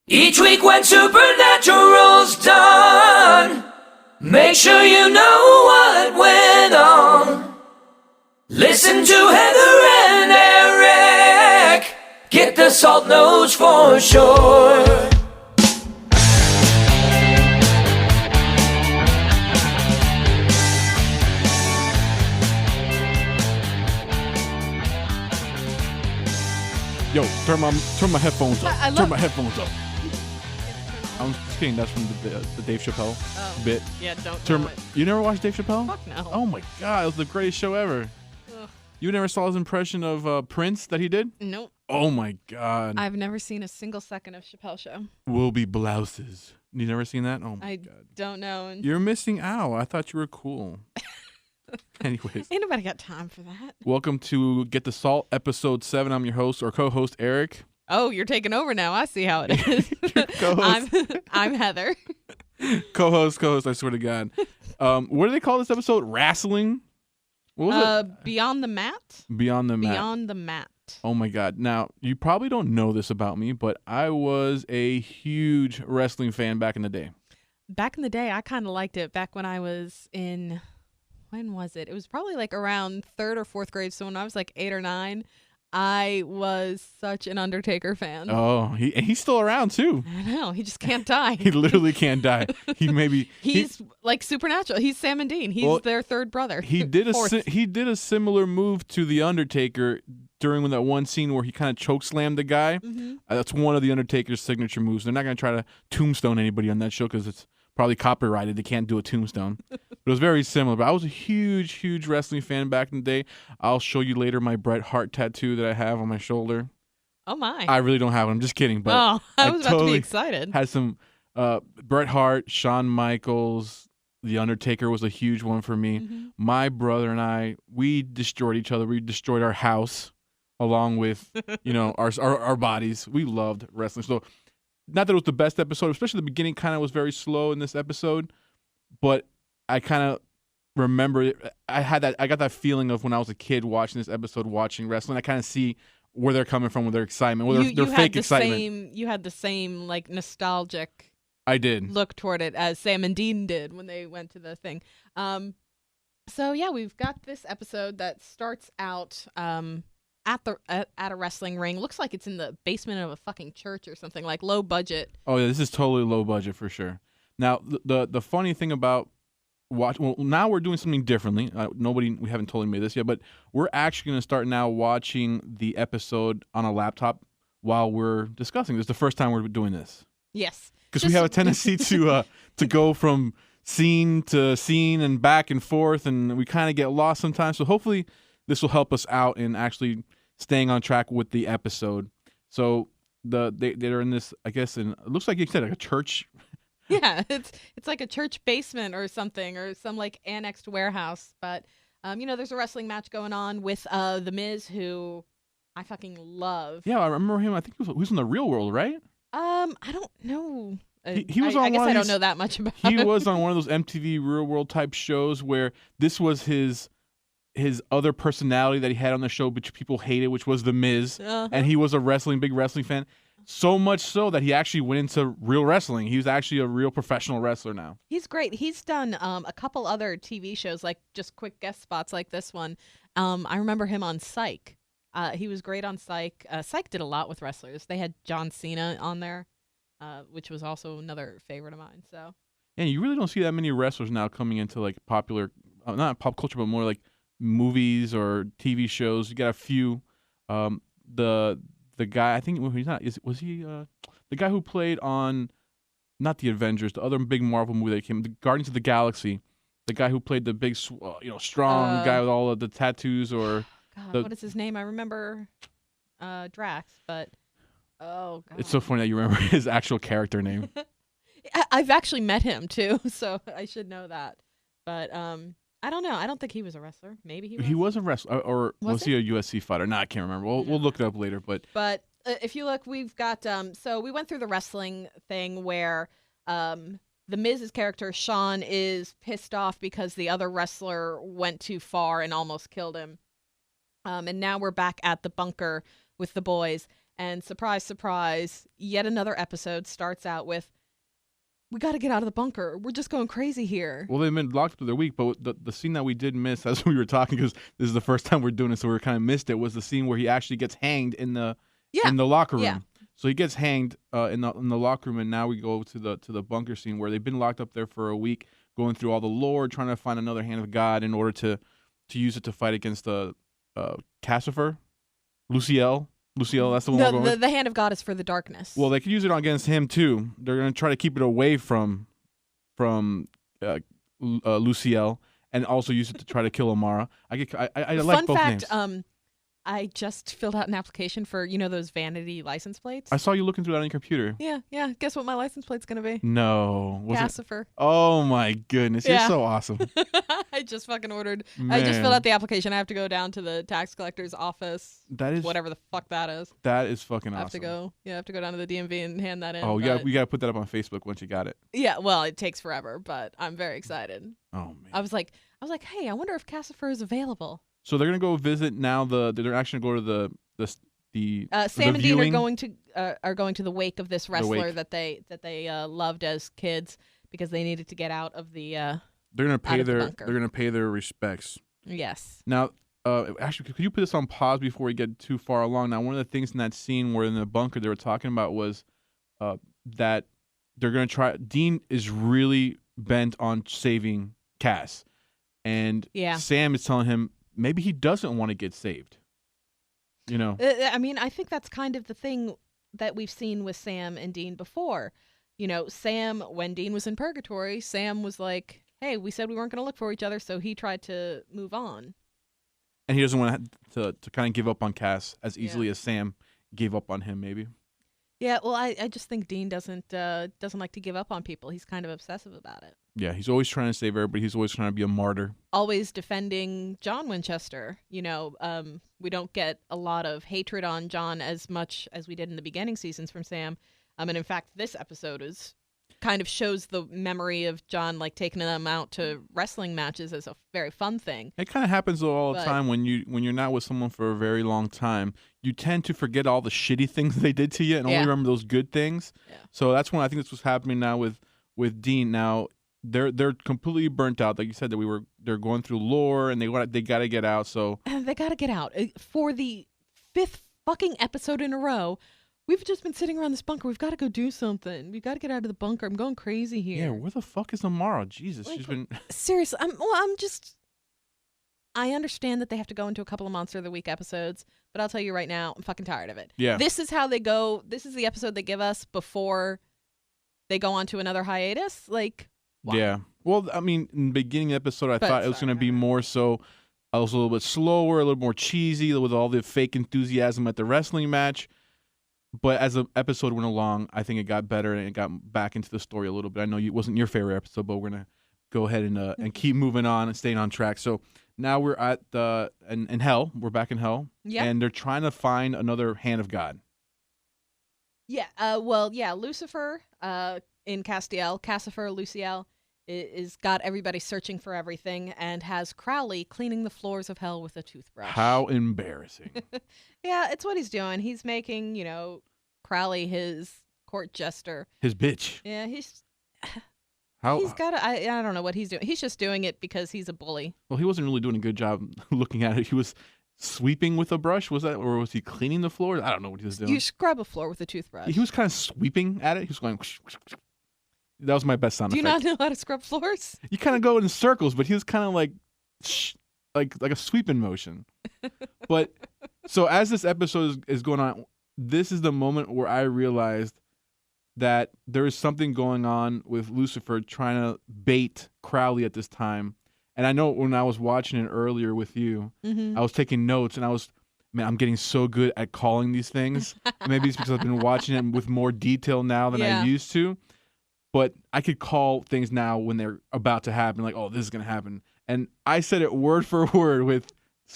Each week when Supernatural's done, make sure you know what went on. Listen to Heather and Eric, get the salt nose for sure. Yo, turn my headphones up. I love Turn my headphones up. I'm just kidding. That's from the Dave Chappelle bit. Yeah, don't. You never watched Dave Chappelle? Fuck no. Oh my god, it was the greatest show ever. Ugh. You never saw his impression of Prince that he did? Nope. Oh my god. I've never seen a single second of Chappelle Show. Will be blouses. You never seen that? Oh my I god. don't know. And You're missing out. I thought you were cool. Anyways, ain't nobody got time for that. welcome to Get the Salt, episode 7. I'm your host or co-host Eric. Oh, you're taking over now. I see how it is. Co-host. I'm Heather. Co-host, I swear to God. What do they call this episode? Wrestling? What was it? Beyond the Mat? Beyond the Mat. Beyond the Mat. Oh my God. Now, you probably don't know this about me, but I was a huge wrestling fan back in the day. Back in the day, I kind of liked it. Back when I was in, when was it? It was probably like around 3rd or 4th grade. So when I was like 8 or 9, I was such an Undertaker fan. Oh, he's still around too. I know. He just can't die. He literally can't die. He's like supernatural. He's Sam and Dean. He's their third brother. He did Fourth. he did a similar move to the Undertaker during that one scene where he kind of choke slammed the guy. Mm-hmm. That's one of the Undertaker's signature moves. They're not going to try to tombstone anybody on that show because it's probably copyrighted. They can't do a tombstone. But it was very similar. But I was a huge wrestling fan back in the day. I'll show you later my Bret Hart tattoo that I have on my shoulder. Oh my! I really don't have it. I'm just kidding. But I was about to totally be excited. had some Bret Hart, Shawn Michaels, The Undertaker was a huge one for me. Mm-hmm. My brother and I, we destroyed each other. We destroyed our house along with, our bodies. We loved wrestling. So not that it was the best episode, especially the beginning kind of was very slow in this episode, but I kind of remember it. I got that feeling of when I was a kid watching this episode, watching wrestling. I kind of see where they're coming from with their excitement, with their fake excitement. You had the same like nostalgic I did. look toward it as Sam and Dean did when they went to the thing. So yeah, we've got this episode that starts out at a wrestling ring. Looks like it's in the basement of a fucking church or something, like low budget. Oh yeah, this is totally low budget for sure. Now the funny thing about now we're doing something differently. We haven't totally made this yet, but we're actually going to start now watching the episode on a laptop while we're discussing. This is the first time we're doing this. Yes. Because we have a tendency to go from scene to scene and back and forth, and we kind of get lost sometimes. So hopefully this will help us out in actually staying on track with the episode. So they're in this, I guess, it looks like you said, like a church. Yeah, it's like a church basement or something, or some like annexed warehouse. But there's a wrestling match going on with The Miz, who I fucking love. Yeah, I remember him. I think he was in the Real World, right? I don't know. He was on I guess one I of don't these- know that much about He him. was on one of those MTV Real World type shows where this was his other personality that he had on the show, which people hated, which was The Miz. Uh-huh. And he was a big wrestling fan. So much so that he actually went into real wrestling. He was actually a real professional wrestler now. He's great. He's done a couple other TV shows, like just quick guest spots like this one. I remember him on Psych. He was great on Psych. Psych did a lot with wrestlers. They had John Cena on there, which was also another favorite of mine. So. And you really don't see that many wrestlers now coming into like popular, not pop culture, but more like movies or TV shows. You got a few. The guy, I think he's not. Was he the guy who played on, not the Avengers, the other big Marvel movie that came, the Guardians of the Galaxy, the guy who played the big, strong guy with all of the tattoos, or God, what is his name? I remember Drax, but oh God, it's so funny that you remember his actual character name. I've actually met him too, so I should know that. But I don't know. I don't think he was a wrestler. Maybe he was. He was a wrestler, or was he a UFC fighter? No, I can't remember. We'll look it up later. But if you look, we've got so we went through the wrestling thing where the Miz's character Sean is pissed off because the other wrestler went too far and almost killed him. And now we're back at the bunker with the boys, And surprise, surprise, yet another episode starts out with, we got to get out of the bunker. We're just going crazy here. Well, they've been locked up through their week, but the scene that we did miss as we were talking, because this is the first time we're doing it, so we kind of missed it, was the scene where he actually gets hanged in the locker room. Yeah. So he gets hanged in the locker room, and now we go to the bunker scene where they've been locked up there for a week, going through all the lore, trying to find another hand of God in order to use it to fight against the Cassifer, Luciel. Luciel, that's the one we're going with. The hand of God is for the darkness. Well, they could use it against him too. They're going to try to keep it away from Luciel, and also use it to try to kill Amara. I like both names. Fun fact, I just filled out an application for, those vanity license plates. I saw you looking through that on your computer. Yeah. Guess what my license plate's going to be? No. Cassifer. Oh, my goodness. Yeah. You're so awesome. I just fucking ordered. Man. I just filled out the application. I have to go down to the tax collector's office. That is whatever the fuck that is. That is fucking awesome. I have to go down to the DMV and hand that in. Oh, yeah, we got to put that up on Facebook once you got it. Yeah, well, it takes forever, but I'm very excited. Oh, man. I was like, hey, I wonder if Cassifer is available. So they're gonna go visit now. They're actually gonna go to the Sam and Dean viewing. are going to the wake of this wrestler wake. that they loved as kids because they needed to get out of the. They're gonna pay bunker. they're gonna pay their respects. Yes. Now, actually, could you put this on pause before we get too far along? Now, one of the things in that scene where in the bunker they were talking about was that they're gonna try. Dean is really bent on saving Cass, and Sam is telling him maybe he doesn't want to get saved. I mean, I think that's kind of the thing that we've seen with Sam and Dean before. Sam, when Dean was in purgatory, Sam was like, hey, we said we weren't going to look for each other, so he tried to move on. And he doesn't want to kind of give up on Cass as easily as Sam gave up on him, maybe. Yeah, well, I just think Dean doesn't like to give up on people. He's kind of obsessive about it. Yeah, he's always trying to save everybody. He's always trying to be a martyr. Always defending John Winchester. We don't get a lot of hatred on John as much as we did in the beginning seasons from Sam. And in fact, this episode kind of shows the memory of John taking them out to wrestling matches as a very fun thing. It kind of happens all the time when you're not with someone for a very long time. You tend to forget all the shitty things they did to you and only remember those good things. Yeah. So that's when I think this was happening now with Dean. Now they're completely burnt out. Like you said, they're going through lore and they got to get out. So they got to get out for the 5th fucking episode in a row. We've just been sitting around this bunker. We've got to go do something. We've got to get out of the bunker. I'm going crazy here. Yeah, where the fuck is Amara? Jesus, she's been... Seriously, I understand that they have to go into a couple of Monster of the Week episodes, but I'll tell you right now, I'm fucking tired of it. Yeah. This is how they go. This is the episode they give us before they go on to another hiatus. Why? Yeah. Well, I mean, in the beginning of the episode, I thought it was going to be more so... I was a little bit slower, a little more cheesy with all the fake enthusiasm at the wrestling match. But as the episode went along, I think it got better and it got back into the story a little bit. I know it wasn't your favorite episode, but we're gonna go ahead and keep moving on and staying on track. So now we're at in hell. We're back in hell, and they're trying to find another hand of God. Yeah. Lucifer in Castiel, Cassifer, Luciel is got everybody searching for everything and has Crowley cleaning the floors of hell with a toothbrush. How embarrassing. Yeah, it's what he's doing. He's making, Crowley his court jester. His bitch. Yeah, he's got I don't know what he's doing. He's just doing it because he's a bully. Well, he wasn't really doing a good job looking at it. He was sweeping with a brush, was that, or was he cleaning the floor? I don't know what he was doing. You scrub a floor with a toothbrush. He was kind of sweeping at it. He was going... That was my best sound effect. Do you not know how to scrub floors? You kind of go in circles, but he was kind of like a sweeping motion. But so as this episode is going on, this is the moment where I realized that there is something going on with Lucifer trying to bait Crowley at this time. And I know when I was watching it earlier with you, I was taking notes and I'm getting so good at calling these things. Maybe it's because I've been watching it with more detail now than I used to. But I could call things now when they're about to happen, like, oh, this is going to happen. And I said it word for word with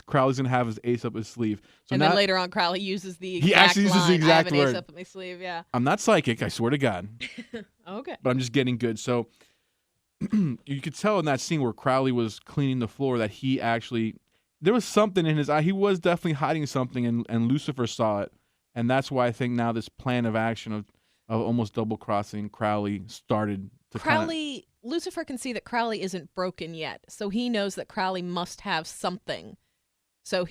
Crowley's going to have his ace up his sleeve. So and then later on, Crowley uses the exact He actually uses the exact I have an word. ace up my sleeve, yeah. I'm not psychic, I swear to God. Okay. But I'm just getting good. So you could tell in that scene where Crowley was cleaning the floor that there was something in his eye. He was definitely hiding something, and Lucifer saw it. And that's why I think now this plan of action of almost double crossing Crowley started to Crowley, Lucifer can see that Crowley isn't broken yet, so he knows that Crowley must have something. So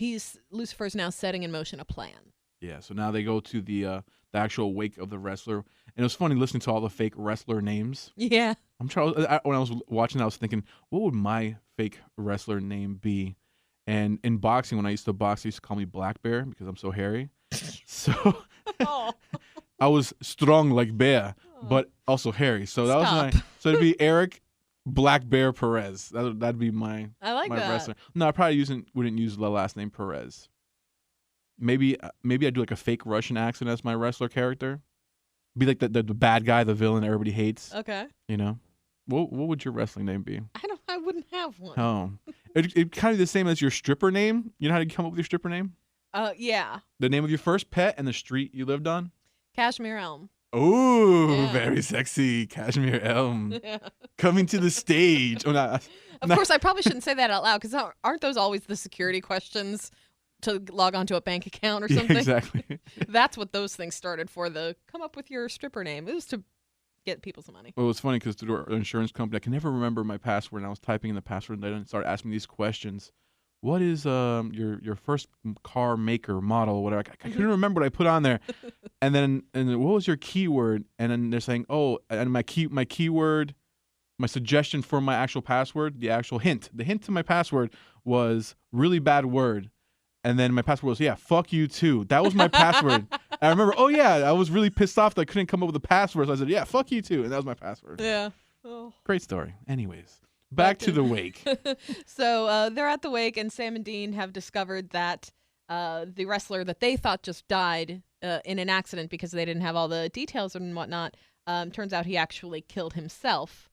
Lucifer's now setting in motion a plan. Yeah, so now they go to the actual wake of the wrestler. And it was funny listening to all the fake wrestler names. Yeah. When I was watching, I was thinking, what would my fake wrestler name be? And in boxing, when I used to box, they used to call me Black Bear because I'm so hairy. So Oh. I was strong like bear, but also hairy. So that Stop. was so it'd be Eric Black Bear Perez. That'd be my I like my that. wrestler. No, I probably wouldn't use the last name Perez. Maybe I do like a fake Russian accent as my wrestler character. Be like the bad guy, the villain everybody hates. Okay. You know, what would your wrestling name be? I wouldn't have one. Oh, it kind of the same as your stripper name. You know how to come up with your stripper name? Yeah. The name of your first pet and the street you lived on. Cashmere Elm. Oh, Yeah. very sexy, Cashmere Elm Yeah. coming to the stage. Oh, no, Of course, I probably shouldn't say that out loud because aren't those always the security questions to log onto a bank account or yeah, something? exactly. That's what those things started for. Come up with your stripper name. It was to get people some money. Well, it's funny because through our insurance company, I can never remember my password. And I was typing in the password, and they didn't start asking me these questions. What is your first car maker model, whatever? I couldn't remember what I put on there. and then what was your keyword? And then they're saying, oh, and my keyword, my suggestion for my actual password, the actual hint. The hint to my password was really bad word. And then my password was, yeah, fuck you too. That was my password. And I remember, oh yeah, I was really pissed off that I couldn't come up with a password. So I said, yeah, fuck you too. And that was my password. Yeah. Oh. Great story. Anyways, back to the wake. So they're at the wake, and Sam and Dean have discovered that the wrestler that they thought just died in an accident because they didn't have all the details and whatnot, turns out he actually killed himself.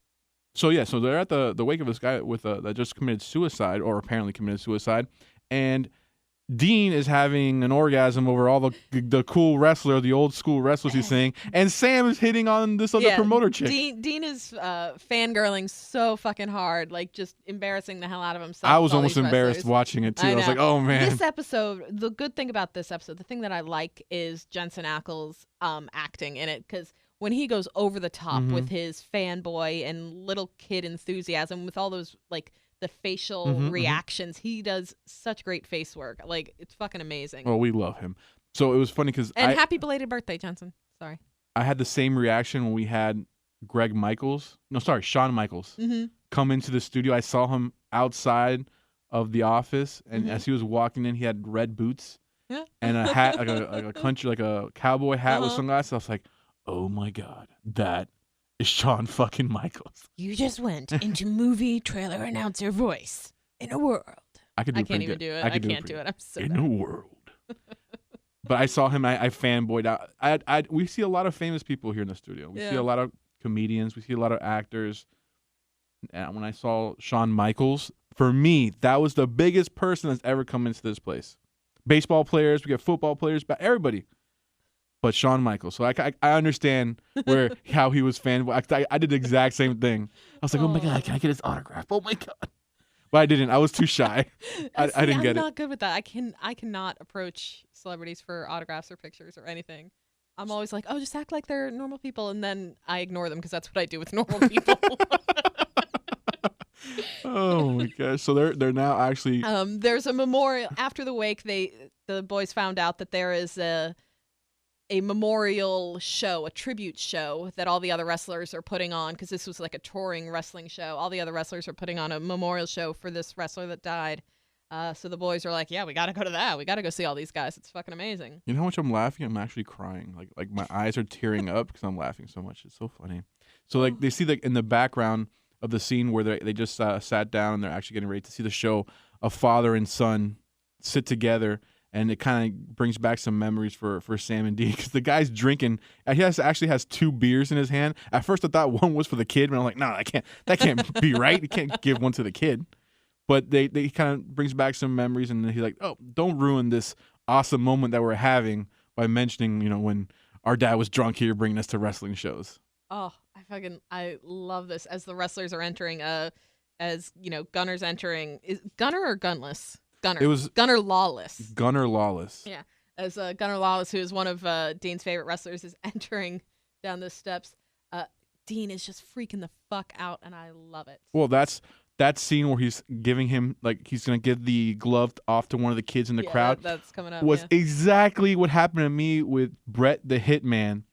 So yeah, so they're at the wake of this guy with that just committed suicide, or apparently committed suicide, and Dean is having an orgasm over all the cool wrestler, the old school wrestlers he's seeing, and Sam is hitting on this other promoter chick. Dean is fangirling so fucking hard, like just embarrassing the hell out of himself. I was with all almost these embarrassed wrestlers. watching it too. I was know. like, oh man. This episode, the good thing about this episode, the thing that I like is Jensen Ackles acting in it, because when he goes over the top with his fanboy and little kid enthusiasm, with all those like the facial reactions, he does such great face work. Like, it's fucking amazing. Oh, we love him. So it was funny because happy belated birthday, Jensen. Sorry. I had the same reaction when we had Shawn Michaels come into the studio. I saw him outside of the office, and as he was walking in, he had red boots and a hat, like a cowboy hat with sunglasses. I was like, oh my God, that is Shawn fucking Michaels. You just went into movie trailer announcer voice in a world. I can't even do it. I can't do it. I'm so in bad. a world. But I saw him. I fanboyed out. We see a lot of famous people here in the studio. We see a lot of comedians. We see a lot of actors. And when I saw Shawn Michaels, for me, that was the biggest person that's ever come into this place. Baseball players, we got football players, but everybody. But Shawn Michaels. So I understand how he was fanboy. I did the exact same thing. I was like, oh my God, can I get his autograph? Oh my God. But I didn't. I was too shy. I didn't get it. I'm not good with that. I cannot approach celebrities for autographs or pictures or anything. I'm always like, oh, just act like they're normal people, and then I ignore them because that's what I do with normal people. Oh my gosh! So they're now actually. There's a memorial after the wake. The boys found out that there is a memorial show, a tribute show that all the other wrestlers are putting on, because this was like a touring wrestling show. All the other wrestlers are putting on a memorial show for this wrestler that died. So the boys are like, yeah, we got to go to that. We got to go see all these guys. It's fucking amazing. You know how much I'm laughing? I'm actually crying. Like my eyes are tearing up because I'm laughing so much. It's so funny. So like they see like in the background of the scene where they just sat down and they're actually getting ready to see the show, a father and son sit together. And it kind of brings back some memories for Sam and Dean, because the guy's drinking. He actually has 2 beers in his hand. At first, I thought one was for the kid, but I'm like, no, that can't be right. You can't give one to the kid. But they kind of brings back some memories, and he's like, oh, don't ruin this awesome moment that we're having by mentioning, when our dad was drunk here, bringing us to wrestling shows. Oh, I love this. As the wrestlers are entering, Gunner's entering. Is Gunner or Gunless? Gunner. It was Gunner Lawless. Gunner Lawless. Yeah. as Gunnar Lawless, who is one of Dean's favorite wrestlers, is entering down the steps. Dean is just freaking the fuck out, and I love it. Well, that's that scene where he's giving him, like, he's going to give the glove off to one of the kids in the crowd. That's coming up. Was exactly what happened to me with Brett the Hitman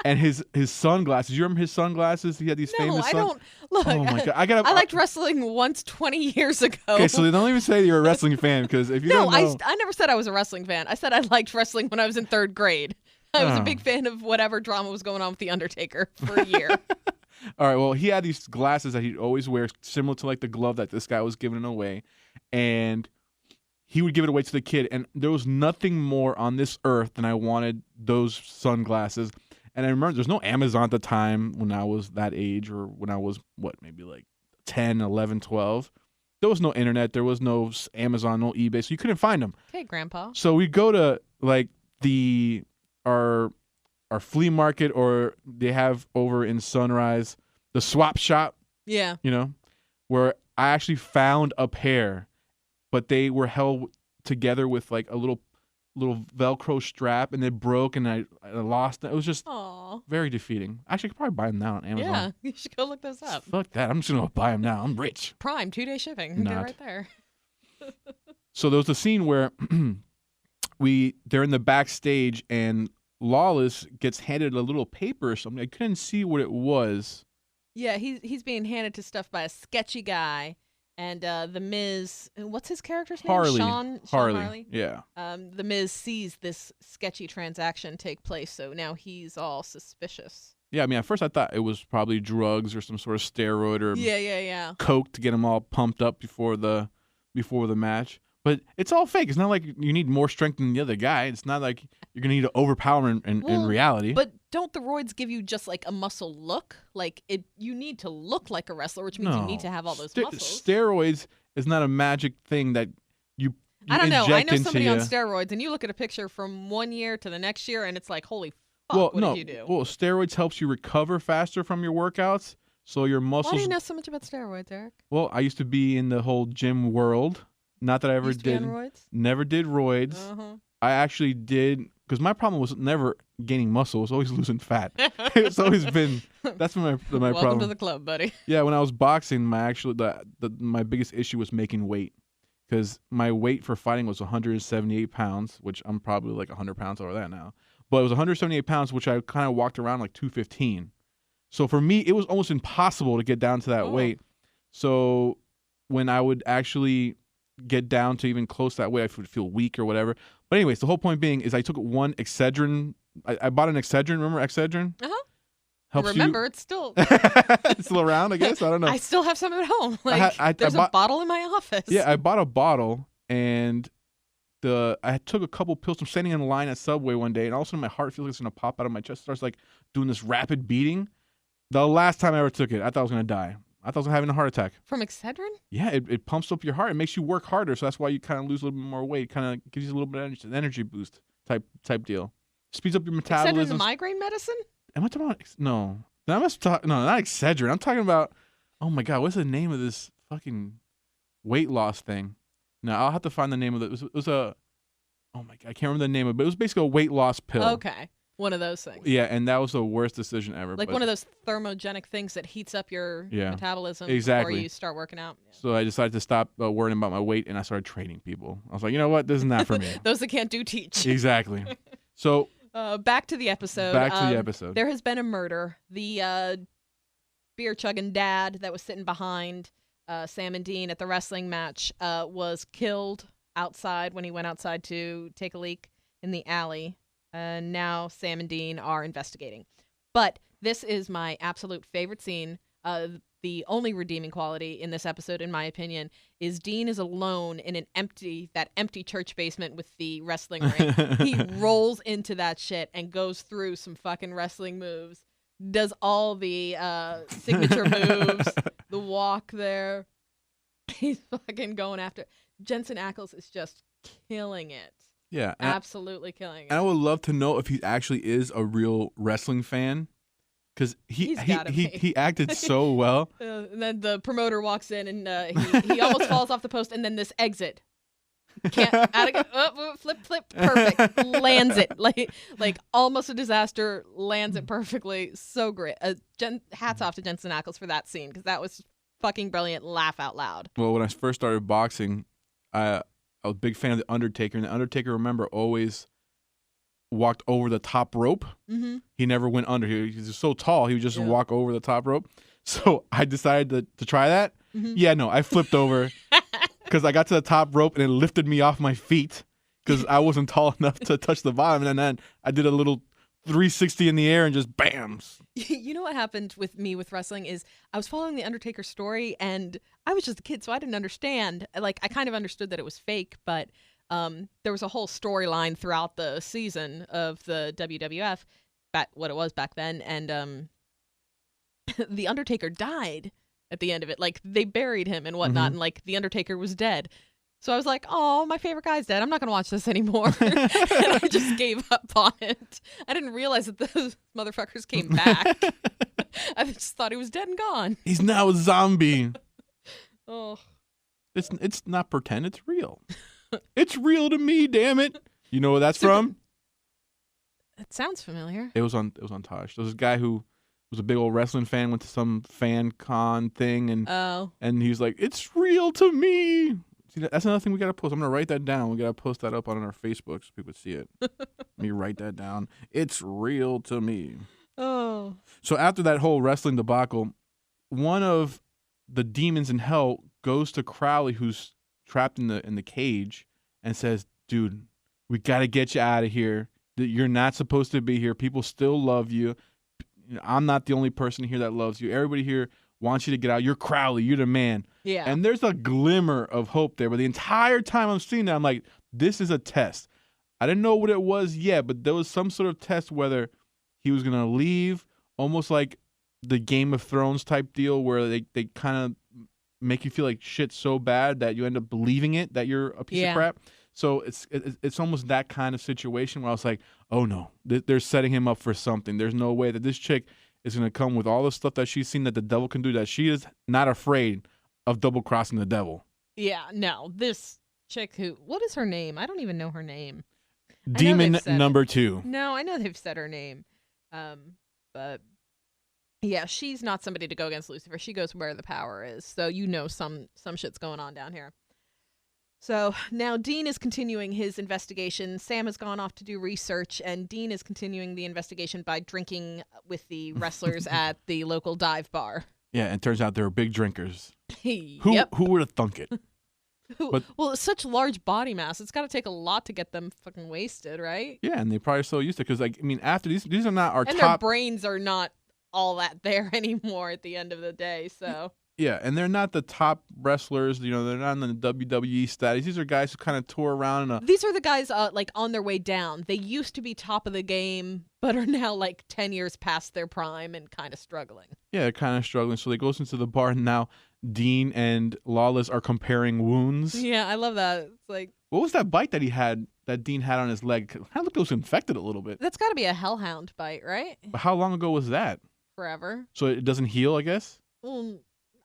and his sunglasses. You remember his sunglasses? He had these famous don't. Look, oh my God. I liked wrestling once 20 years ago. Okay, so don't even say you're a wrestling fan, because if you don't know. I never said I was a wrestling fan. I said I liked wrestling when I was in 3rd grade. I was a big fan of whatever drama was going on with The Undertaker for a year. All right, well, he had these glasses that he'd always wear, similar to like the glove that this guy was giving away, and he would give it away to the kid. And there was nothing more on this earth than I wanted those sunglasses. And I remember there's no Amazon at the time when I was that age, or when I was, maybe like 10, 11, 12. There was no internet. There was no Amazon, no eBay, so you couldn't find them. Okay, Grandpa. So we'd go to like our flea market, or they have over in Sunrise the swap shop. Yeah. Where I actually found a pair, but they were held together with like a little Velcro strap, and they broke, and I lost it. It was just very defeating. Actually, I could probably buy them now on Amazon. Yeah, you should go look those up. Fuck that. I'm just going to buy them now. I'm rich. Prime, 2-day shipping. Get it right there. So there was a scene where they're in the backstage, and Lawless gets handed a little paper or something. I couldn't see what it was. Yeah, he's being handed to stuff by a sketchy guy, and the Miz. What's his character's name? Sean Harley. Yeah. The Miz sees this sketchy transaction take place, so now he's all suspicious. Yeah, I mean, at first I thought it was probably drugs or some sort of steroid or yeah. coke to get him all pumped up before the match. But it's all fake. It's not like you need more strength than the other guy. It's not like you're going to need to overpower in reality. But don't the roids give you just like a muscle look? Like you need to look like a wrestler, which means you need to have all those muscles. Steroids is not a magic thing that you I don't know. I know somebody on you. steroids, and you look at a picture from one year to the next year, and it's like, holy fuck, what did you do? Well, steroids helps you recover faster from your workouts, so your muscles. Why do you know so much about steroids, Eric? Well, I used to be in the whole gym world. Not that I ever did. Never did roids. Uh-huh. I actually did, because my problem was never gaining muscle. It was always losing fat. It's always been, that's my problem. Welcome to the club, buddy. Yeah, when I was boxing, my biggest issue was making weight, because my weight for fighting was 178 pounds, which I'm probably like 100 pounds over that now. But it was 178 pounds, which I kind of walked around like 215. So for me, it was almost impossible to get down to that weight. So when I would actually get down to even close to that way, I would feel weak or whatever. But anyways, the whole point being is I took one Excedrin. I bought an Excedrin. Remember Excedrin? Uh-huh. Helps remember, it's still... it's still around, I guess. I don't know. I still have some at home. Like, there's a bottle in my office. Yeah, I bought a bottle, and I took a couple pills. I'm standing in line at Subway one day, and all of a sudden my heart feels like it's going to pop out of my chest. It starts like doing this rapid beating. The last time I ever took it, I thought I was going to die. I thought I was having a heart attack. From Excedrin? Yeah, it pumps up your heart. It makes you work harder, so that's why you kind of lose a little bit more weight. Kind of gives you a little bit of energy boost type deal. Speeds up your metabolism. Excedrin's a migraine medicine? Am I talking about... No. No, not Excedrin. I'm talking about... Oh, my God. What's the name of this fucking weight loss thing? No, I'll have to find the name of it. It was a... Oh, my God. I can't remember the name of it, but it was basically a weight loss pill. Okay. One of those things. Yeah, and that was the worst decision ever. Like one of those thermogenic things that heats up your metabolism before you start working out. Yeah. So I decided to stop worrying about my weight, and I started training people. I was like, you know what? This is not for me. Those that can't do teach. Exactly. So back to the episode. There has been a murder. The beer chugging dad that was sitting behind Sam and Dean at the wrestling match was killed outside when he went outside to take a leak in the alley. Now Sam and Dean are investigating. But this is my absolute favorite scene. The only redeeming quality in this episode, in my opinion, is Dean is alone in that empty church basement with the wrestling ring. He rolls into that shit and goes through some fucking wrestling moves. Does all the signature moves, the walk there. He's fucking going after. Jensen Ackles is just killing it. Yeah. Absolutely killing it. And I would love to know if he actually is a real wrestling fan, because he acted so well. And then the promoter walks in, and he almost falls off the post, and then this exit. Can't flip, perfect. Lands it like almost a disaster. Lands it perfectly. So great. Hats off to Jensen Ackles for that scene because that was fucking brilliant. Laugh out loud. Well, when I first started boxing, I was a big fan of the Undertaker, and the Undertaker, remember, always walked over the top rope. Mm-hmm. He never went under. He was so tall, he would just walk over the top rope. So I decided to try that. Mm-hmm. Yeah, no, I flipped over because I got to the top rope and it lifted me off my feet because I wasn't tall enough to touch the bottom. And then I did a little 360 in the air and just bam. You know what happened with me with wrestling is I was following the Undertaker story and I was just a kid, so I didn't understand. Like, I kind of understood that it was fake, but there was a whole storyline throughout the season of the WWF, what it was back then, and the Undertaker died at the end of it. Like, they buried him and whatnot, and like the Undertaker was dead. So I was like, oh, my favorite guy's dead. I'm not going to watch this anymore. And I just gave up on it. I didn't realize that those motherfuckers came back. I just thought he was dead and gone. He's now a zombie. Oh. It's not pretend, it's real. It's real to me, damn it. You know where that's from? It sounds familiar. It was on Tosh. There was a guy who was a big old wrestling fan, went to some fan con thing, and he was like, it's real to me. See, that's another thing we got to post. I'm going to write that down. We got to post that up on our Facebook so people see it. Let me write that down. It's real to me. Oh. So after that whole wrestling debacle, one of the demons in hell goes to Crowley, who's trapped in the cage, and says, dude, we got to get you out of here. You're not supposed to be here. People still love you. I'm not the only person here that loves you. Everybody here wants you to get out. You're Crowley. You're the man. Yeah. And there's a glimmer of hope there. But the entire time I'm seeing that, I'm like, this is a test. I didn't know what it was yet, but there was some sort of test whether he was going to leave, almost like the Game of Thrones type deal where they kind of make you feel like shit so bad that you end up believing it, that you're a piece of crap. So it's almost that kind of situation where I was like, oh no, they're setting him up for something. There's no way that this chick is going to come with all the stuff that she's seen that the devil can do, that she is not afraid of double-crossing the devil. Yeah, no. This chick what is her name? I don't even know her name. Demon number 2. No, I know they've said her name. But yeah, she's not somebody to go against Lucifer. She goes where the power is. So you know some shit's going on down here. So now Dean is continuing his investigation. Sam has gone off to do research, and Dean is continuing the investigation by drinking with the wrestlers at the local dive bar. Yeah, and it turns out they were big drinkers. Yep. Who would have thunk it? Well, it's such large body mass. It's got to take a lot to get them fucking wasted, right? Yeah, and they probably so used to it because, like, I mean, after these are not our and top. And their brains are not all that there anymore at the end of the day, so. Yeah, and they're not the top wrestlers. You know, they're not in the WWE status. These are guys who kind of tour around. These are the guys like on their way down. They used to be top of the game, but are now like 10 years past their prime and kind of struggling. Yeah, they're kind of struggling. So they goes into the bar, and now Dean and Lawless are comparing wounds. Yeah, I love that. It's like, what was that bite that Dean had on his leg? Kind of looked like it was infected a little bit. That's got to be a hellhound bite, right? But how long ago was that? Forever. So it doesn't heal, I guess? Well,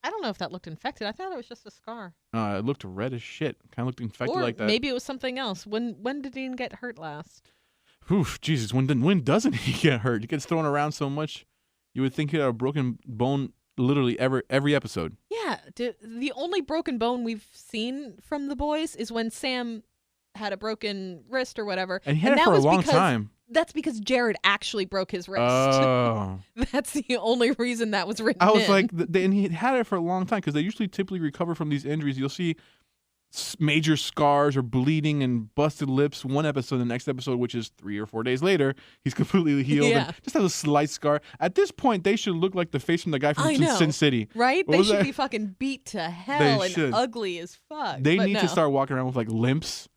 I don't know if that looked infected. I thought it was just a scar. It looked red as shit. Kind of looked infected or like that. Maybe it was something else. When did Dean get hurt last? Oof, Jesus, when doesn't he get hurt? He gets thrown around so much, you would think he had a broken bone literally every episode. Yeah, the only broken bone we've seen from the boys is when Sam had a broken wrist or whatever. And he had it for a long time. That's because Jared actually broke his wrist. Oh. That's the only reason that was written I was in. like, and he had it for a long time because they usually typically recover from these injuries. You'll see major scars or bleeding and busted lips one episode, the next episode, which is 3 or 4 days later, he's completely healed and just has a slight scar. At this point, they should look like the face from the guy from Sin City. Right? They should be fucking beat to hell and ugly as fuck. They need to start walking around with like limps.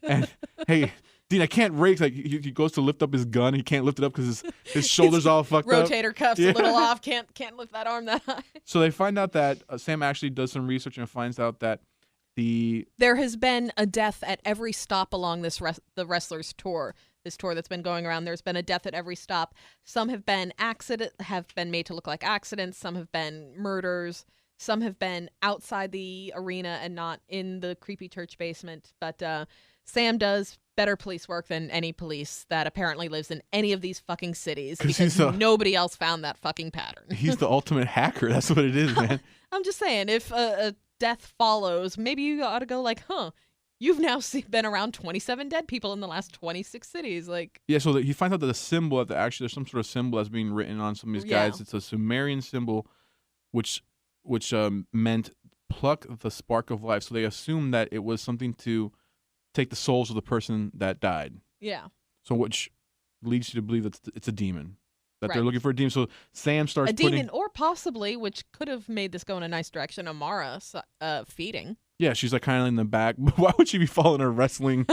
And hey, Dean, I can't race. Like he goes to lift up his gun, he can't lift it up because his shoulders all fucked up. Rotator cuffs a little off. Can't lift that arm that high. So they find out that Sam actually does some research and finds out that there has been a death at every stop along this the wrestlers tour. This tour that's been going around, there's been a death at every stop. Some have been made to look like accidents. Some have been murders. Some have been outside the arena and not in the creepy church basement. But Sam does better police work than any police that apparently lives in any of these fucking cities because nobody else found that fucking pattern. He's the ultimate hacker. That's what it is, man. I'm just saying, if a death follows, maybe you ought to go like, you've now been around 27 dead people in the last 26 cities. Like, yeah, so he finds out that the symbol, that actually there's some sort of symbol that's being written on some of these guys. It's a Sumerian symbol, which meant pluck the spark of life. So they assumed that it was something to take the souls of the person that died. Yeah. So which leads you to believe that it's a demon. That they're looking for a demon. So Sam starts demon, or possibly, which could have made this go in a nice direction, Amara feeding. Yeah, she's like kind of in the back. Why would she be following her wrestling?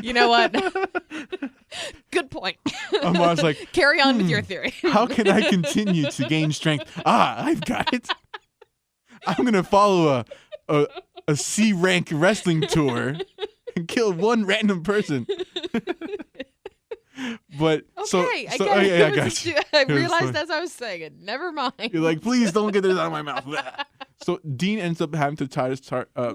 You know what? Good point. Amara's like, carry on with your theory. How can I continue to gain strength? I've got it. I'm gonna follow a C rank wrestling tour and kill one random person. But okay, I got you. I realized as I was saying it. Never mind. You're like, please don't get this out of my mouth. So Dean ends up having to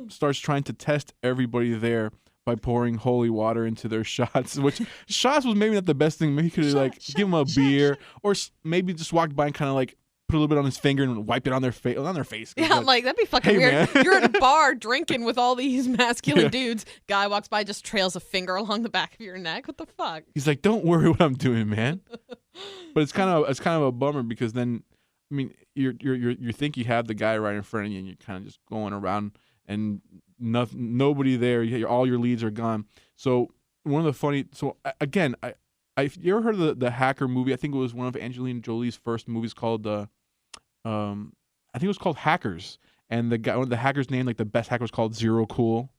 starts trying to test everybody there by pouring holy water into their shots. Which shots was maybe not the best thing. Maybe he could have give him a beer, or maybe just walked by and kind of like put a little bit on his finger and wipe it on their face. On their face. Yeah, like that'd be fucking weird. You're at a bar drinking with all these masculine dudes. Guy walks by, just trails a finger along the back of your neck. What the fuck? He's like, "Don't worry what I'm doing, man." But it's kind of a bummer because then, I mean, you think you have the guy right in front of you, and you're kind of just going around, and nobody there. All your leads are gone. So one of the funny. So again, you ever heard of the hacker movie? I think it was one of Angelina Jolie's first movies called I think it was called Hackers, and the hacker's name, like the best hacker, was called Zero Cool.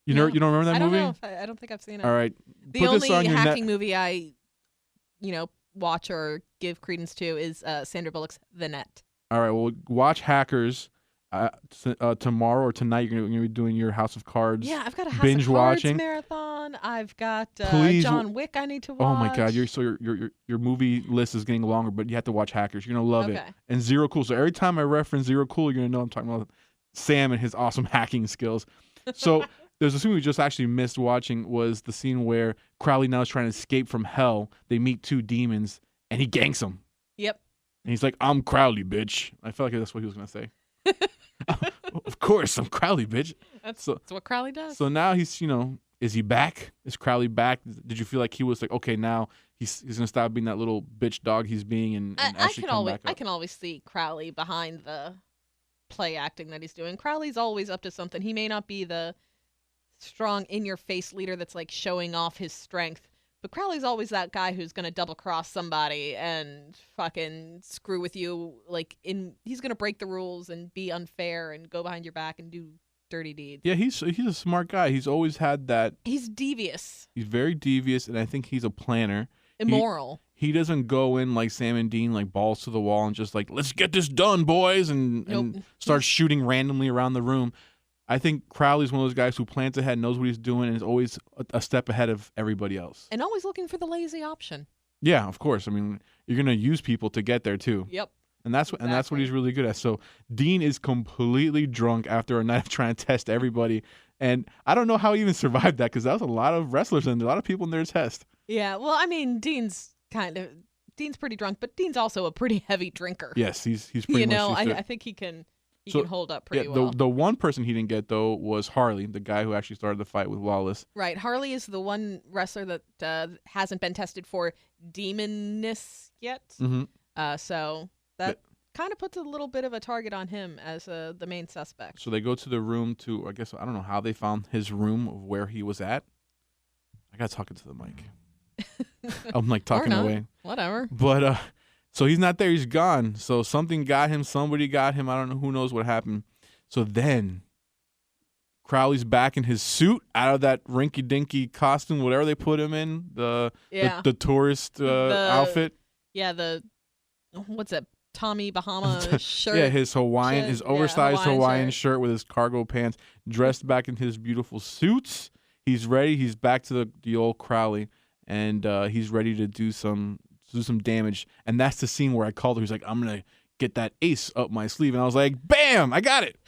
You don't remember that movie? I don't think I've seen it. All right, the only hacking movie I, watch or give credence to is Sandra Bullock's The Net. All right, well, watch Hackers. Tomorrow or tonight, you're gonna be doing your House of Cards. Yeah, I've got a House binge of Cards watching marathon. I've got John Wick. I need to watch. Oh my God, your movie list is getting longer, but you have to watch Hackers. You're gonna love it. And Zero Cool. So every time I reference Zero Cool, you're gonna know I'm talking about Sam and his awesome hacking skills. So there's a scene we just actually missed watching, was the scene where Crowley now is trying to escape from hell. They meet two demons and he ganks them. Yep. And he's like, "I'm Crowley, bitch." I felt like that's what he was gonna say. Of course, I'm Crowley, bitch. That's what Crowley does. So now he's, is he back? Is Crowley back? Did you feel like he was like, okay, now he's gonna stop being that little bitch dog he's being and actually come back up? I can always see Crowley behind the play acting that he's doing. Crowley's always up to something. He may not be the strong in-your-face leader that's like showing off his strength, but Crowley's always that guy who's gonna double cross somebody and fucking screw with you. He's gonna break the rules and be unfair and go behind your back and do dirty deeds. Yeah, he's a smart guy. He's always had that. He's devious. He's very devious, and I think he's a planner. Immoral. He doesn't go in like Sam and Dean, like balls to the wall and just like, let's get this done, boys, and start shooting randomly around the room. I think Crowley's one of those guys who plans ahead, knows what he's doing, and is always a step ahead of everybody else. And always looking for the lazy option. Yeah, of course. I mean, you're gonna use people to get there too. Yep. And that's what he's really good at. So Dean is completely drunk after a night of trying to test everybody, and I don't know how he even survived that, because that was a lot of wrestlers and a lot of people in their test. Yeah. Well, I mean, Dean's pretty drunk, but Dean's also a pretty heavy drinker. Yes, he's pretty much. I think he can. He can hold up pretty well. The one person he didn't get, though, was Harley, the guy who actually started the fight with Wallace. Right. Harley is the one wrestler that hasn't been tested for demonness yet. Mm-hmm. So that kind of puts a little bit of a target on him as the main suspect. So they go to the room I guess, I don't know how they found his room of where he was at. I got talking to the mic. I'm like talking away. Whatever. But, so he's not there. He's gone. So something got him. Somebody got him. I don't know. Who knows what happened. So then Crowley's back in his suit, out of that rinky-dinky costume, whatever they put him in, the tourist outfit. Yeah, what's that, Tommy Bahama shirt? Yeah, his oversized Hawaiian shirt with his cargo pants, dressed back in his beautiful suits. He's ready. He's back to the old Crowley, and he's ready to do some damage. And that's the scene where I called her. He's like, I'm gonna get that ace up my sleeve. And I was like, bam, I got it.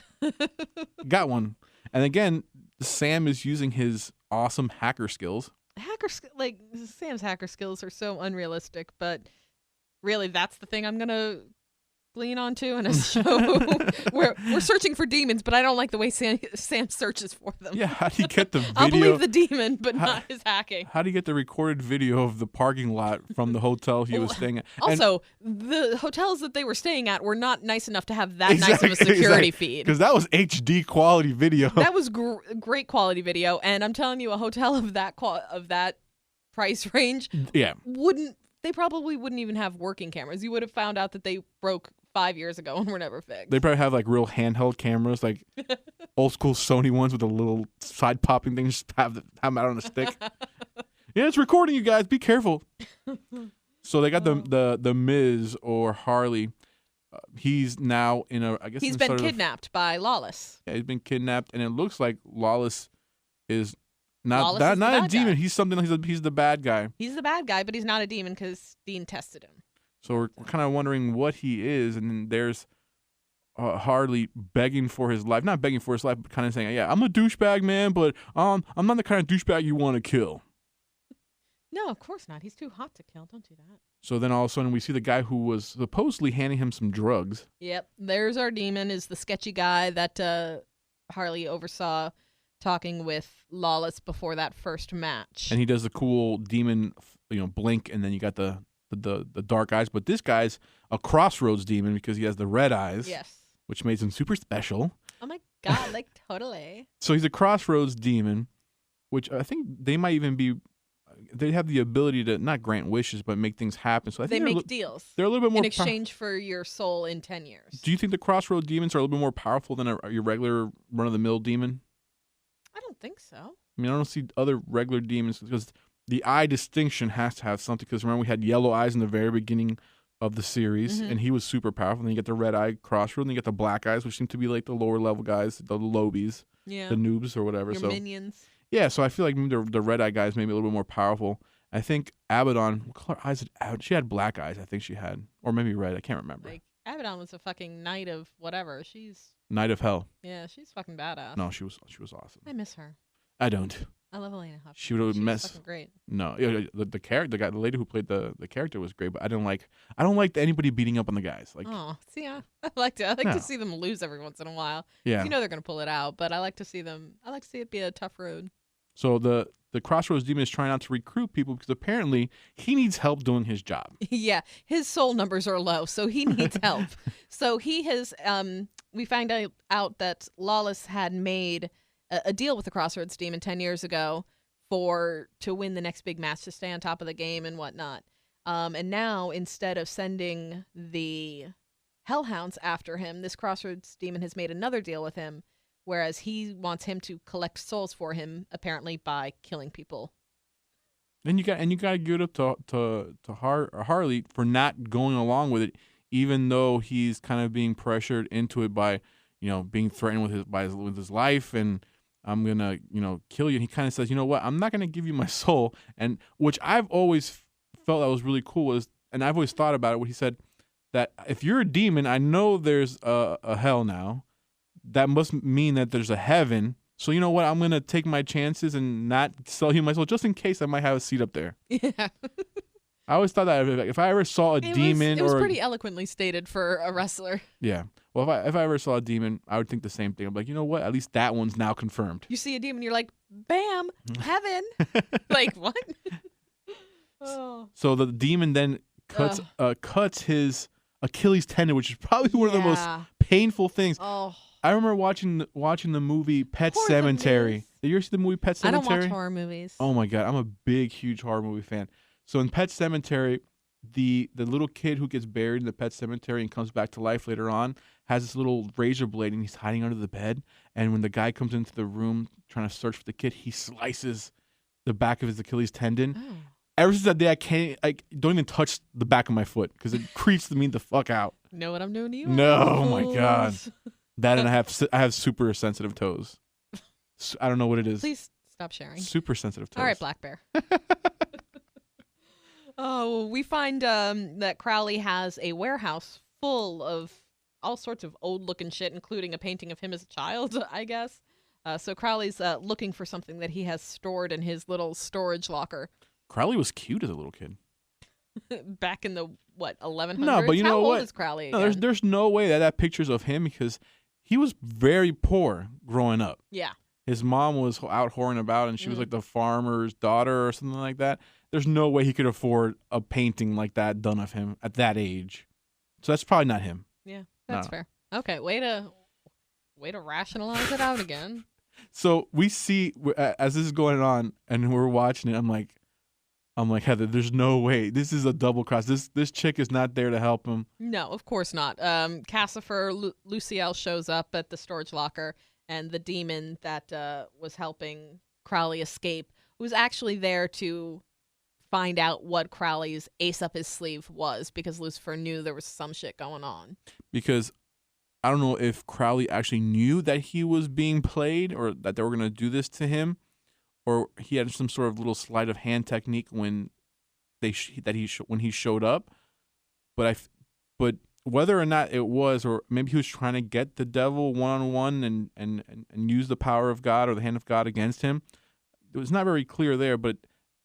Got one. And again, Sam is using his awesome hacker skills. Sam's hacker skills are so unrealistic, but really that's the thing I'm gonna lean onto in a show where we're searching for demons, but I don't like the way Sam searches for them. Yeah, how do you get the video? I'll believe the demon, but not his hacking. How do you get the recorded video of the parking lot from the hotel he was staying at? Also, the hotels that they were staying at were not nice enough to have that nice of a security feed. Because that was HD quality video. That was great quality video, and I'm telling you, a hotel of that price range they probably wouldn't even have working cameras. You would have found out that they broke 5 years ago and were never fixed. They probably have like real handheld cameras, like old school Sony ones with a little side popping thing. Just have them out on a stick. Yeah, it's recording, you guys. Be careful. So they got the Miz or Harley. He's now in a. I guess he's been kidnapped by Lawless. Yeah, he's been kidnapped, and it looks like Lawless is not Lawless not is a demon. Guy. He's something. He's the bad guy. He's the bad guy, but he's not a demon because Dean tested him. So we're kind of wondering what he is, and then there's Harley begging for his life. Not begging for his life, but kind of saying, yeah, I'm a douchebag, man, but I'm not the kind of douchebag you want to kill. No, of course not. He's too hot to kill. Don't do that. So then all of a sudden we see the guy who was supposedly handing him some drugs. Yep. There's our demon, is the sketchy guy that Harley oversaw talking with Lawless before that first match. And he does the cool demon, blink, and then you got the dark eyes. But this guy's a crossroads demon because he has the red eyes. Yes. Which makes him super special. Oh my God, like totally. So he's a crossroads demon, which I think they might even be. They have the ability to not grant wishes, but make things happen. So I think they make deals. They're a little bit more in exchange for your soul in 10 years. Do you think the crossroad demons are a little bit more powerful than your regular run-of-the-mill demon? I don't think so. I mean, I don't see other regular demons because the eye distinction has to have something. Because remember, we had yellow eyes in the very beginning of the series, and he was super powerful. Then you get the red eye crossroad, and then you get the black eyes, which seem to be like the lower level guys, the lobies, the noobs or whatever. Your minions. Yeah, so I feel like maybe the red eye guys may be a little bit more powerful. I think Abaddon, what color eyes did Abaddon? She had black eyes, I think she had. Or maybe red, I can't remember. Like, Abaddon was a fucking knight of whatever. Knight of Hell. Yeah, she's fucking badass. No, she was awesome. I miss her. I don't. I love Elena Huff. She would mess. Fucking great. No, the character, the lady who played the character was great, but I don't like anybody beating up on the guys. Like, oh, see, I like to see them lose every once in a while. Yeah, you know they're gonna pull it out, but I like to see it be a tough road. So the Crossroads Demon is trying not to recruit people because apparently he needs help doing his job. Yeah, his soul numbers are low, so he needs help. So he has. We find out that Lawless had made a deal with the Crossroads Demon 10 years ago to win the next big match, to stay on top of the game and whatnot. And now, instead of sending the Hellhounds after him, this Crossroads Demon has made another deal with him, whereas he wants him to collect souls for him, apparently by killing people. And you got to give it up to Harley for not going along with it, even though he's kind of being pressured into it by, being threatened with his life, and I'm gonna, kill you. And he kind of says, you know what, I'm not gonna give you my soul, and which I've always felt that was really cool and I've always thought about it. What he said, that if you're a demon, I know there's a hell now. That must mean that there's a heaven. So you know what? I'm gonna take my chances and not sell you my soul, just in case I might have a seat up there. Yeah. I always thought that if I ever saw a demon, it was pretty eloquently stated for a wrestler. Yeah. Well, if I ever saw a demon, I would think the same thing. I'm like, you know what? At least that one's now confirmed. You see a demon, you're like, bam, heaven. Like what? Oh. So the demon then cuts his Achilles tendon, which is probably one of the most painful things. Oh. I remember watching the movie Pet Sematary. Did you ever see the movie Pet Sematary? I don't watch horror movies. Oh my God, I'm a big, huge horror movie fan. So in Pet Sematary, the little kid who gets buried in the pet cemetery and comes back to life later on has this little razor blade, and he's hiding under the bed. And when the guy comes into the room trying to search for the kid, he slices the back of his Achilles tendon. Oh. Ever since that day, I don't even touch the back of my foot because it creeps me the fuck out. Know what I'm doing to you? No, oh my God. That, and I have super sensitive toes. I don't know what it is. Please stop sharing. Super sensitive toes. All right, Black Bear. Oh, we find that Crowley has a warehouse full of all sorts of old-looking shit, including a painting of him as a child, I guess. So Crowley's looking for something that he has stored in his little storage locker Crowley was cute as a little kid. back in the, 1100s? No, but you How know old what? is Crowley No, again? there's no way that pictures of him because he was very poor growing up. Yeah. His mom was out whoring about, and she was like the farmer's daughter or something like that. There's no way he could afford a painting like that done of him at that age. So that's probably not him. Yeah, that's No. fair. Okay, way to rationalize it out again. So we see as this is going on, and we're watching it. I'm like Heather, there's no way this is a double cross. This chick is not there to help him. No, of course not. Cassifer Luciel shows up at the storage locker, and the demon that was helping Crowley escape was actually there to find out what Crowley's ace up his sleeve was, because Lucifer knew there was some shit going on. Because I don't know if Crowley actually knew that he was being played or that they were going to do this to him, or he had some sort of little sleight of hand technique when when he showed up. But whether or not it was, or maybe he was trying to get the devil one-on-one and use the power of God or the hand of God against him, it was not very clear there. But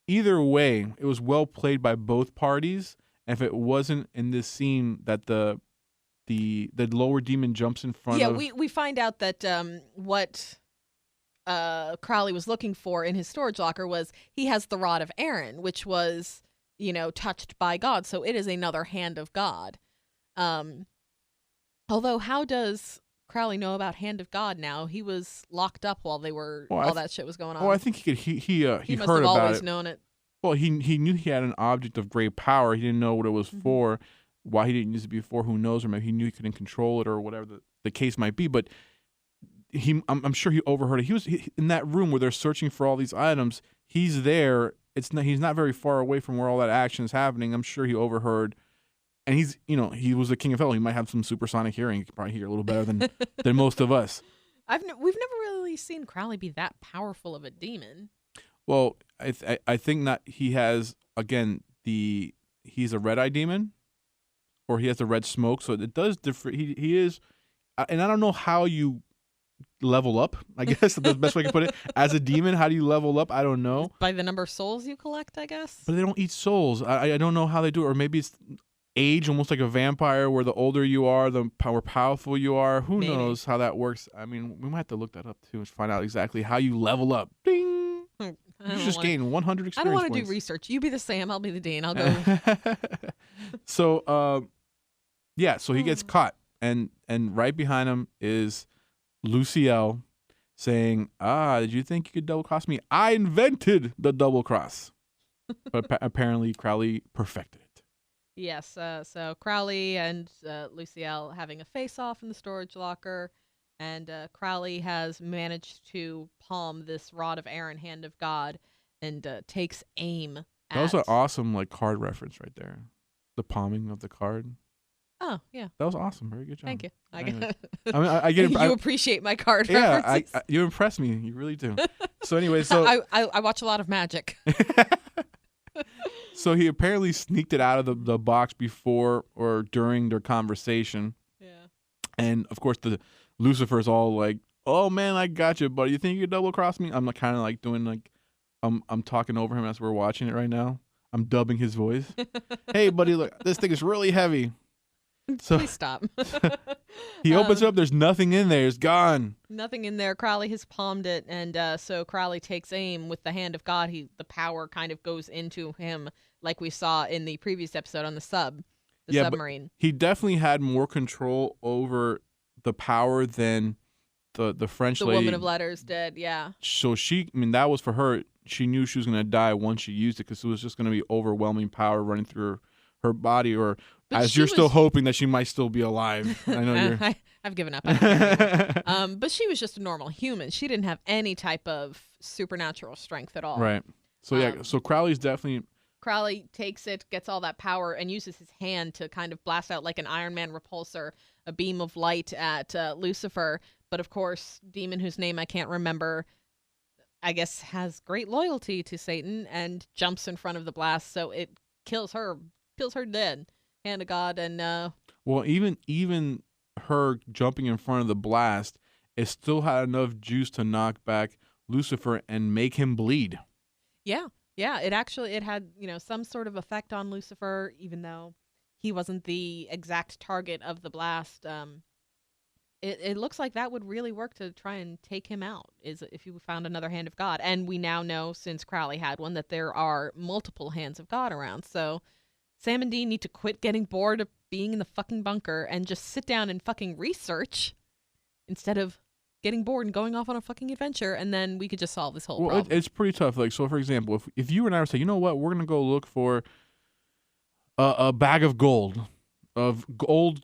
either way, it was well played by both parties. And if it wasn't in this scene that the lower demon jumps in front of... Yeah, we find out that what Crowley was looking for in his storage locker was he has the Rod of Aaron, which was, touched by God. So it is another hand of God. Although, how does Crowley know about Hand of God now? He was locked up while all that shit was going on. Well, I think he must heard have about always it. known it. Well, he knew he had an object of great power. He didn't know what it was for, why he didn't use it before. Who knows? Or maybe he knew he couldn't control it, or whatever the case might be. But I'm sure he overheard it. He was in that room where they're searching for all these items. He's there. He's not very far away from where all that action is happening. I'm sure he overheard. And he was the king of hell. He might have some supersonic hearing. He could probably hear a little better than most of us. We've never really seen Crowley be that powerful of a demon. Well, I think not. He has, again, he's a red-eye demon, or he has the red smoke. So it does differ. He is, and I don't know how you level up. I guess that's the best way I can put it. As a demon, how do you level up? I don't know. By the number of souls you collect, I guess. But they don't eat souls. I don't know how they do it. Or maybe it's age, almost like a vampire, where the older you are, the more powerful you are. Who knows how that works? I mean, we might have to look that up too and find out exactly how you level up. Ding! You just gain 100 experience I don't want to points. do research. You be the Sam, I'll be the Dean. I'll go. So, so he gets caught, and right behind him is Luciel saying, did you think you could double cross me? I invented the double cross. But apparently Crowley perfected it. Yes, so Crowley and Luciel having a face-off in the storage locker, and Crowley has managed to palm this Rod of Aaron, Hand of God, and takes aim at... That was an awesome card reference right there. The palming of the card. Oh, yeah. That was awesome. Very good job. Thank you. Anyways. I get You appreciate my card references. Yeah, you impress me. You really do. So anyway, I watch a lot of magic. So he apparently sneaked it out of the box before or during their conversation. Yeah. And of course the Lucifer's all like, "Oh man, I got you, buddy. You think you could double cross me?" I'm kind of doing I'm talking over him as we're watching it right now. I'm dubbing his voice. "Hey buddy, look, this thing is really heavy." So Please stop. he opens it up. There's nothing in there. It's gone. Nothing in there. Crowley has palmed it, and so Crowley takes aim with the Hand of God. The power kind of goes into him, like we saw in the previous episode on the submarine. But he definitely had more control over the power than the French lady. The woman of letters did, yeah. So that was for her. She knew she was going to die once she used it, because it was just going to be overwhelming power running through her body, or as you're still hoping that she might still be alive. I know you're... I've given up. But she was just a normal human. She didn't have any type of supernatural strength at all. Right. So so Crowley's definitely... Crowley takes it, gets all that power, and uses his hand to kind of blast out like an Iron Man repulsor, a beam of light at Lucifer. But of course, demon whose name I can't remember, I guess has great loyalty to Satan and jumps in front of the blast, so it kills her dead. Hand of God, and Well, even her jumping in front of the blast, it still had enough juice to knock back Lucifer and make him bleed. Yeah. Yeah, it had, some sort of effect on Lucifer, even though he wasn't the exact target of the blast. It looks like that would really work to try and take him out, is if you found another hand of God. And we now know, since Crowley had one, that there are multiple hands of God around. So Sam and Dean need to quit getting bored of being in the fucking bunker and just sit down and fucking research instead of getting bored and going off on a fucking adventure, and then we could just solve this whole problem. It's pretty tough. Like, so for example, if you and I were saying, you know what, we're gonna go look for a bag of gold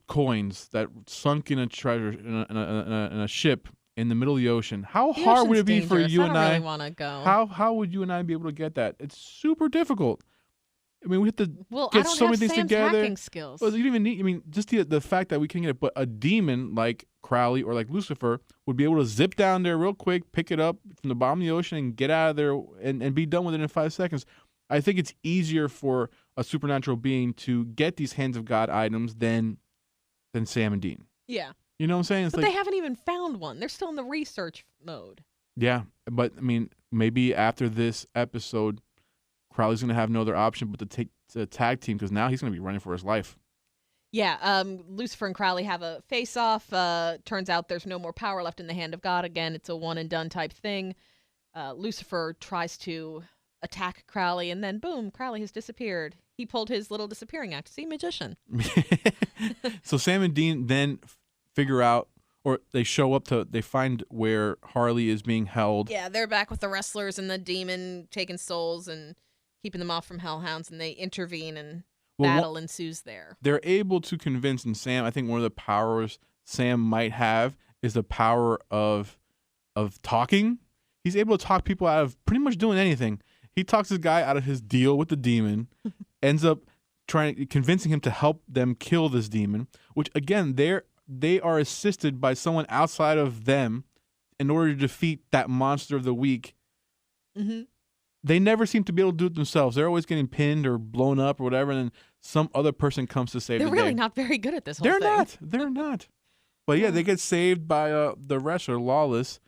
coins that sunk in a treasure in a ship in the middle of the ocean. How hard would it be for you and I? I don't really want to go. How would you and I be able to get that? It's super difficult. I mean, we have to I get don't so have many things Sam's together. hacking skills. Well, you don't even need. I mean, just the fact that we can get it, but a demon like Crowley or like Lucifer would be able to zip down there real quick, pick it up from the bottom of the ocean, and get out of there and be done with it in 5 seconds. I think it's easier for a supernatural being to get these hands of God items than Sam and Dean. Yeah. You know what I'm saying? It's but like, they haven't even found one. They're still in the research mode. yeah, but I mean, maybe after this episode, Crowley's going to have no other option but to take the tag team, because now he's going to be running for his life. Yeah, Lucifer and Crowley have a face-off. Turns out there's no more power left in the hand of God. Again, it's a one-and-done type thing. Lucifer tries to attack Crowley, and then boom, Crowley has disappeared. He pulled his little disappearing act. See, magician. So Sam and Dean then figure out, or they show up they find where Harley is being held. Yeah, they're back with the wrestlers and the demon taking souls and keeping them off from hellhounds, and they intervene, and battle ensues there. They're able to convince, and Sam, I think one of the powers Sam might have is the power of talking. He's able to talk people out of pretty much doing anything. He talks this guy out of his deal with the demon, ends up convincing him to help them kill this demon, which again, they are assisted by someone outside of them in order to defeat that monster of the week. Mm-hmm. They never seem to be able to do it themselves. They're always getting pinned or blown up or whatever, and then some other person comes to save them. They're really not very good at this whole thing. They're not. But yeah, they get saved by the wrestler, Lawless.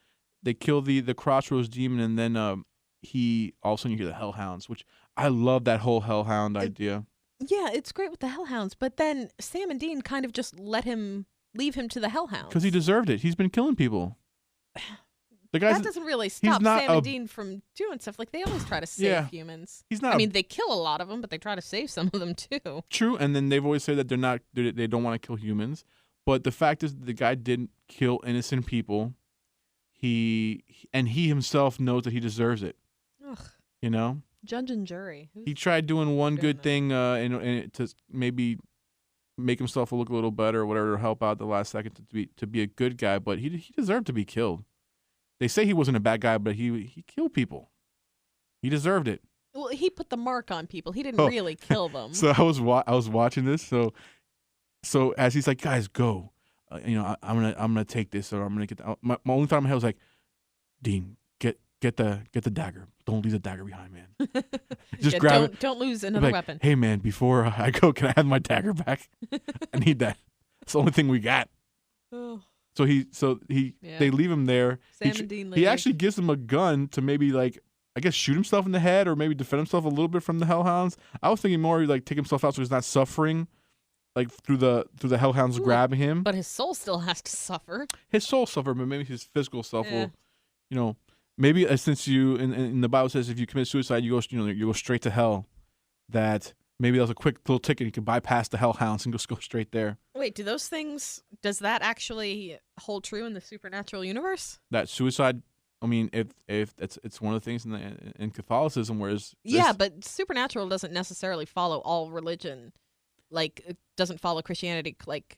They kill the Crossroads demon, and then he all of a sudden you hear the Hellhounds, which I love that whole Hellhound idea. Yeah, it's great with the Hellhounds, but then Sam and Dean kind of just leave him to the Hellhounds. Because he deserved it. He's been killing people. That doesn't really stop Sam and Dean from doing stuff. Like, they always try to save humans. I mean, they kill a lot of them, but they try to save some of them too. True, and then they've always said that they don't want to kill humans. But the fact is, the guy didn't kill innocent people. He himself knows that he deserves it. Ugh. You know, judge and jury. He tried doing one good thing, and to maybe make himself look a little better or whatever, to help out the last second to be a good guy. But he deserved to be killed. They say he wasn't a bad guy, but he killed people. He deserved it. Well, he put the mark on people. He didn't really kill them. So I was watching this. So as he's like, guys, go. I'm gonna take this, or I'm gonna get my only thought in my head was like, Dean, get the dagger. Don't leave the dagger behind, man. Just grab it. Don't lose another weapon. Hey, man, before I go, can I have my dagger back? I need that. It's the only thing we got. Oh. So they leave him there. Sam and Dean leave. He actually gives him a gun to maybe, like, I guess, shoot himself in the head or maybe defend himself a little bit from the Hellhounds. I was thinking more like take himself out so he's not suffering, like through the Hellhounds grabbing him. But his soul still has to suffer. His soul suffer, but maybe his physical self will, maybe since you in the Bible says if you commit suicide you go straight to hell. That maybe that was a quick little ticket. You could bypass the Hellhounds and just go straight there. Wait, does that actually hold true in the supernatural universe? That suicide, I mean, if it's one of the things in Catholicism, whereas but supernatural doesn't necessarily follow all religion, like it doesn't follow Christianity like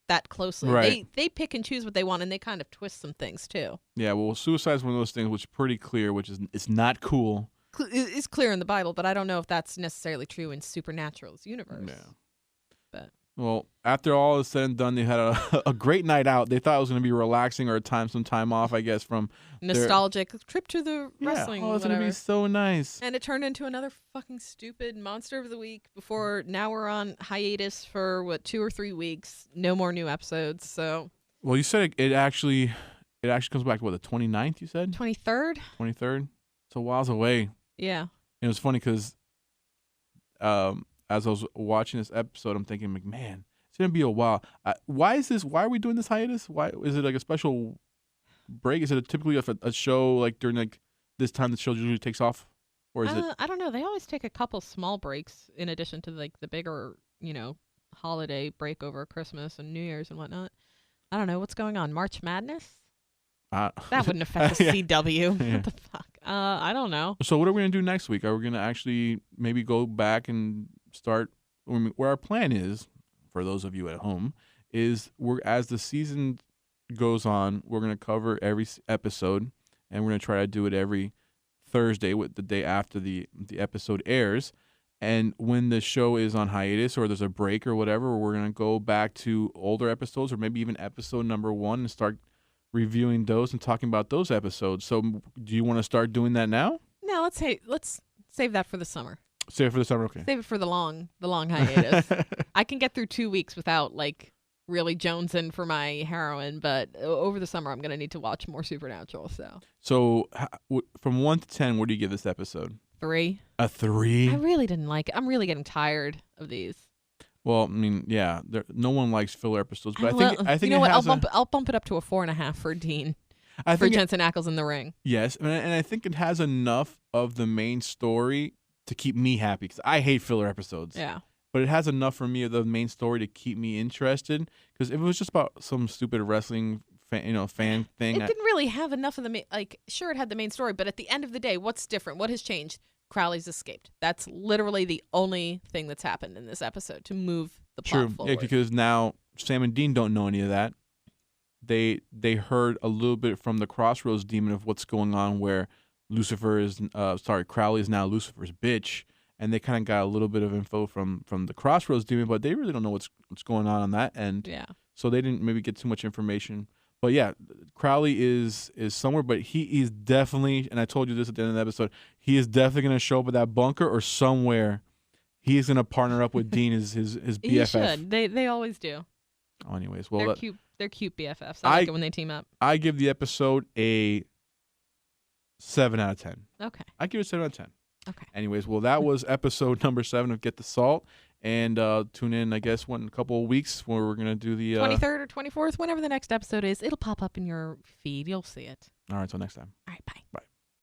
that closely. Right. They pick and choose what they want, and they kind of twist some things too. Yeah, well, suicide is one of those things which is pretty clear, which is it's not cool. It's clear in the Bible, but I don't know if that's necessarily true in Supernatural's universe. Yeah. Well, after all is said and done, they had a great night out. They thought it was going to be relaxing or some time off, I guess, from Nostalgic trip to the yeah. wrestling. Oh, it's going to be whatever. so nice. And it turned into another fucking stupid monster of the week before now we're on hiatus for 2 or 3 weeks. No more new episodes. So Well, you said it actually comes back to what, the 29th, you said? 23rd? 23rd? It's a whiles away. Yeah. And it was funny because as I was watching this episode, I'm thinking, like, man, it's going to be a while. Why are we doing this hiatus? Why is it like a special break? Is it typically a show like during like this time the show usually takes off? Or is it? I don't know. They always take a couple small breaks in addition to like the bigger, holiday break over Christmas and New Year's and whatnot. I don't know what's going on. March Madness? That wouldn't affect the Yeah. CW. Yeah. What the fuck? I don't know. So what are we going to do next week? Are we going to actually maybe go back and start where our plan is, for those of you at home, is as the season goes on, we're going to cover every episode, and we're going to try to do it every Thursday, with the day after the episode airs. And when the show is on hiatus or there's a break or whatever, we're going to go back to older episodes or maybe even episode number 1 and start reviewing those and talking about those episodes. So do you want to start doing that now? No, let's save that for the summer. Save it for the summer, okay. Save it for the long hiatus. I can get through 2 weeks without like really jonesing for my heroin, but over the summer I'm gonna need to watch more Supernatural. So from 1 to 10, what do you give this episode? 3. A 3? I really didn't like it. I'm really getting tired of these. Well, I mean, yeah, no one likes filler episodes, but I think you know it what? has I'll bump it up to a 4.5 for Dean. I For think Jensen Ackles in the ring. yes, and I think it has enough of the main story to keep me happy, because I hate filler episodes. Yeah. But it has enough for me of the main story to keep me interested. Because if it was just about some stupid wrestling fan thing, It didn't really have enough of the sure, it had the main story, but at the end of the day, what's different? What has changed? Crowley's escaped. That's literally the only thing that's happened in this episode to move the plot true, forward. yeah, because now Sam and Dean don't know any of that. They heard a little bit from the Crossroads demon of what's going on, where Crowley is now Lucifer's bitch, and they kind of got a little bit of info from the Crossroads demon, but they really don't know what's going on that end. Yeah. So they didn't maybe get too much information. But yeah, Crowley is somewhere, but he is definitely, and I told you this at the end of the episode, he is definitely going to show up at that bunker or somewhere. He is going to partner up with Dean as his BFF. He should. They always do. Oh, anyways, well, They're cute BFFs. I like it when they team up. I give the episode a 7 out of 10. Okay. I give it a 7 out of 10. Okay. Anyways, well, that was episode number 7 of Get the Salt. And tune in, I guess, in a couple of weeks where we're going to do the 23rd or 24th, whenever the next episode is. It'll pop up in your feed. You'll see it. All right, until next time. All right, bye. Bye.